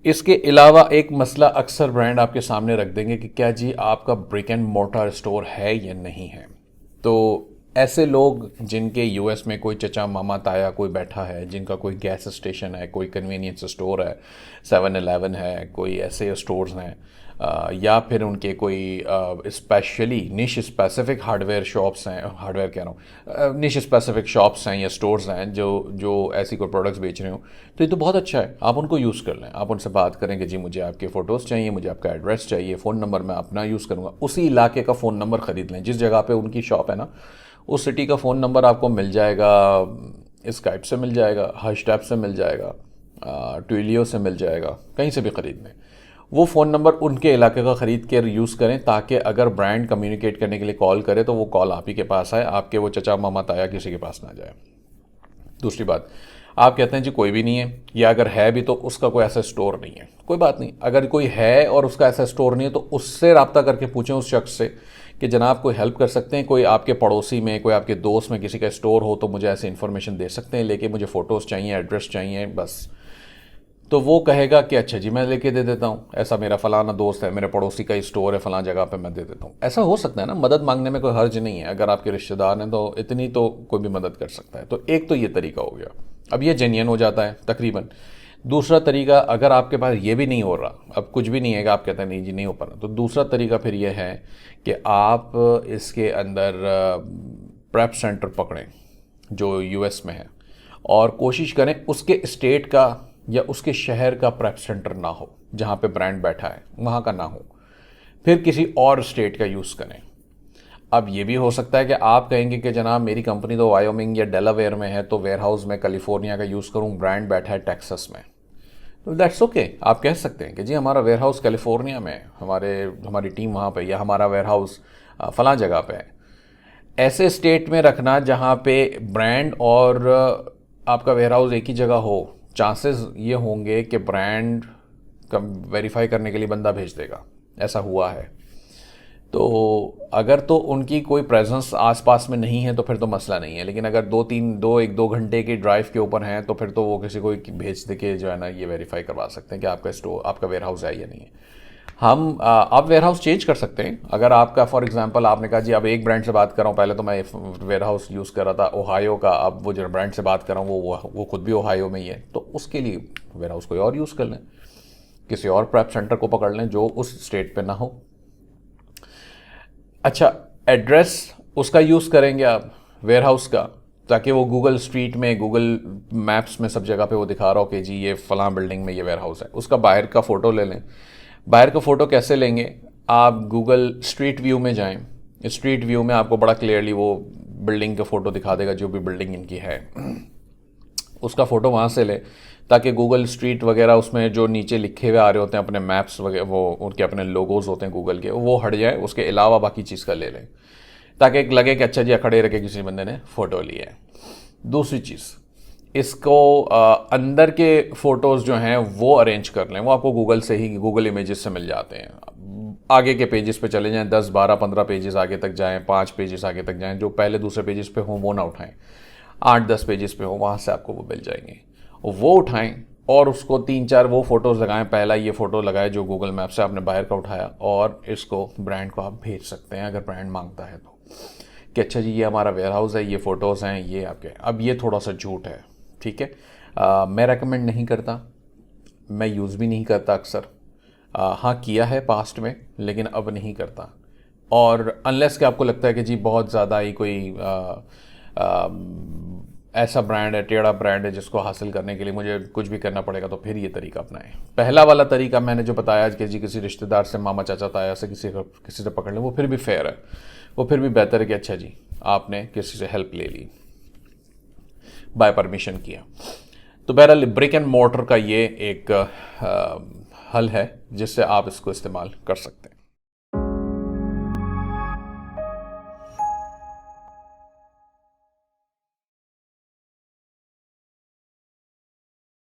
इसके अलावा एक मसला अक्सर ब्रांड आपके सामने रख देंगे कि क्या जी आपका ब्रिक एंड मोर्टार स्टोर है या नहीं है। तो ऐसे लोग जिनके यूएस में कोई चचा मामा ताया कोई बैठा है, जिनका कोई गैस स्टेशन है, कोई कन्वीनियंस स्टोर है, 7-Eleven है, कोई ऐसे स्टोर्स हैं, या फिर उनके कोई स्पेशली निश स्पेसिफिक हार्डवेयर शॉप्स हैं, हार्डवेयर कह रहा हूँ, निश स्पेसिफिक शॉप्स हैं या स्टोर्स हैं जो जो ऐसी कोई प्रोडक्ट्स बेच रहे हो, तो ये तो बहुत अच्छा है, आप उनको यूज़ कर लें। आप उनसे बात करें कि जी मुझे आपके फ़ोटोज़ चाहिए, मुझे आपका एड्रेस चाहिए, फ़ोन नंबर मैं अपना यूज़ करूँगा, उसी इलाके का फ़ोन नंबर ख़रीद लें। जिस जगह पे उनकी शॉप है ना, उस सिटी का फ़ोन नंबर आपको मिल जाएगा, स्काइप से मिल जाएगा, हशटैप से मिल जाएगा, ट्विलियो से मिल जाएगा, कहीं से भी ख़रीद लें। वो फ़ोन नंबर उनके इलाके का ख़रीद के यूज़ करें, ताकि अगर ब्रांड कम्युनिकेट करने के लिए कॉल करे तो वो कॉल आप ही के पास आए, आपके वो चचा मामा ताया किसी के पास ना जाए। दूसरी बात, आप कहते हैं जी कोई भी नहीं है, या अगर है भी तो उसका कोई ऐसा स्टोर नहीं है। कोई बात नहीं, अगर कोई है और उसका ऐसा स्टोर नहीं है तो उससे रब्ता करके पूछें उस शख्स से कि जनाब कोई हेल्प कर सकते हैं, कोई आपके पड़ोसी में, कोई आपके दोस्त में किसी का स्टोर हो तो मुझे ऐसे इन्फॉर्मेशन दे सकते हैं, लेकिन मुझे फ़ोटोज़ चाहिए, एड्रेस चाहिए बस। तो वो कहेगा कि अच्छा जी मैं लेके दे देता हूँ, ऐसा मेरा फलाना दोस्त है, मेरे पड़ोसी का स्टोर है फलां जगह पे, मैं दे देता हूँ। ऐसा हो सकता है ना, मदद मांगने में कोई हर्ज नहीं है। अगर आपके रिश्तेदार हैं तो इतनी तो कोई भी मदद कर सकता है। तो एक तो ये तरीका हो गया, अब ये जेन्युइन हो जाता है तकरीबन। दूसरा तरीका, अगर आपके पास ये भी नहीं हो रहा, अब कुछ भी नहीं है कि आप कहते हैं नहीं जी नहीं हो पा रहा, तो दूसरा तरीका फिर ये है कि आप इसके अंदर प्रेप सेंटर पकड़ें जो यूएस में है, और कोशिश करें उसके स्टेट का या उसके शहर का प्रेप सेंटर ना हो, जहाँ पे ब्रांड बैठा है वहाँ का ना हो, फिर किसी और स्टेट का यूज़ करें। अब ये भी हो सकता है कि आप कहेंगे कि जनाब मेरी कंपनी तो वायोमिंग या डेलावेयर में है, तो वेयर हाउस में कैलिफोर्निया का यूज़ करूँ, ब्रांड बैठा है टेक्सास में, तो दैट्स ओके। आप कह सकते हैं कि जी हमारा वेयर हाउस कैलिफोर्निया में है, हमारी टीम वहाँ पे, या हमारा वेयर हाउस फलां जगह पे है। ऐसे स्टेट में रखना जहाँ पे ब्रांड और आपका वेयर हाउस एक ही जगह हो, चांसेस ये होंगे कि ब्रांड वेरीफाई करने के लिए बंदा भेज देगा। ऐसा हुआ है। तो अगर तो उनकी कोई प्रेजेंस आसपास में नहीं है तो फिर तो मसला नहीं है, लेकिन अगर 1-2 घंटे की ड्राइव के ऊपर हैं तो फिर तो वो किसी को भेज दे के जो है ना ये वेरीफाई करवा सकते हैं कि आपका स्टोर, आपका वेयर हाउस है या नहीं है। आप वेयर हाउस चेंज कर सकते हैं। अगर आपका फॉर एग्जांपल आपने कहा जी अब एक ब्रांड से बात कर रहा हूँ, पहले तो मैं वेयर हाउस यूज़ कर रहा था ओहायो का, अब वो जो ब्रांड से बात कर रहा हूँ वो खुद भी ओहायो में ही है, तो उसके लिए वेयर हाउस कोई और यूज़ कर लें, किसी और प्रेप सेंटर को पकड़ लें जो उस स्टेट पे ना हो। अच्छा, एड्रेस उसका यूज़ करेंगे आप वेयर हाउस का, ताकि वो गूगल स्ट्रीट में, गूगल मैप्स में सब जगह पे वो दिखा रहा हो कि जी ये फलां बिल्डिंग में ये वेयर हाउस है। उसका बाहर का फ़ोटो ले लें। बाहर का फ़ोटो कैसे लेंगे, आप गूगल स्ट्रीट व्यू में जाएं। स्ट्रीट व्यू में आपको बड़ा क्लियरली वो बिल्डिंग का फ़ोटो दिखा देगा, जो भी बिल्डिंग इनकी है उसका फ़ोटो वहाँ से ले, ताकि गूगल स्ट्रीट वगैरह उसमें जो नीचे लिखे हुए आ रहे होते हैं अपने मैप्स वगैरह, वो उनके अपने लोगोज होते हैं गूगल के, वो हट जाए, उसके अलावा बाकी चीज़ का ले लें, ताकि लगे कि अच्छा जी खड़े रह के किसी बंदे ने फ़ोटो लिया है। दूसरी चीज़, इसको अंदर के फ़ोटोज़ जो हैं वो अरेंज कर लें, वो आपको गूगल से ही, गूगल इमेजेस से मिल जाते हैं। आगे के पेजेस पे चले जाएं, 10-12-15 पेजेस आगे तक जाएं, 5 पेजेस आगे तक जाएं, जो पहले दूसरे पेजेस पे हों वो ना उठाएं, 8-10 पेजेस पे हो वहाँ से आपको वो मिल जाएंगे, वो उठाएं और उसको 3-4 वो फ़ोटोज़ लगाएं। पहला ये फ़ोटो लगाए जो गूगल मैप से आपने बाहर का उठाया, और इसको ब्रांड को आप भेज सकते हैं अगर ब्रांड मांगता है तो, कि अच्छा जी ये हमारा वेयर हाउस है, ये फ़ोटोज़ हैं, ये आपके। अब ये थोड़ा सा झूठ है, ठीक है। मैं रेकमेंड नहीं करता, मैं यूज़ भी नहीं करता अक्सर। हाँ किया है पास्ट में, लेकिन अब नहीं करता। और अनलेस कि आपको लगता है कि जी बहुत ज़्यादा ही कोई ऐसा ब्रांड है, टेढ़ा ब्रांड है जिसको हासिल करने के लिए मुझे कुछ भी करना पड़ेगा, तो फिर ये तरीका अपनाएं। पहला वाला तरीका मैंने जो बताया कि जी किसी रिश्तेदार से, मामा चाचा ताया से, किसी से पकड़ लें, वो फिर भी फेयर है, वो फिर भी बेहतर है कि अच्छा जी आपने किसी से हेल्प ले ली, बाय परमिशन किया। तो बहरहाल ब्रिक एंड मोर्टर का ये एक हल है जिससे आप इसको इस्तेमाल कर सकते हैं।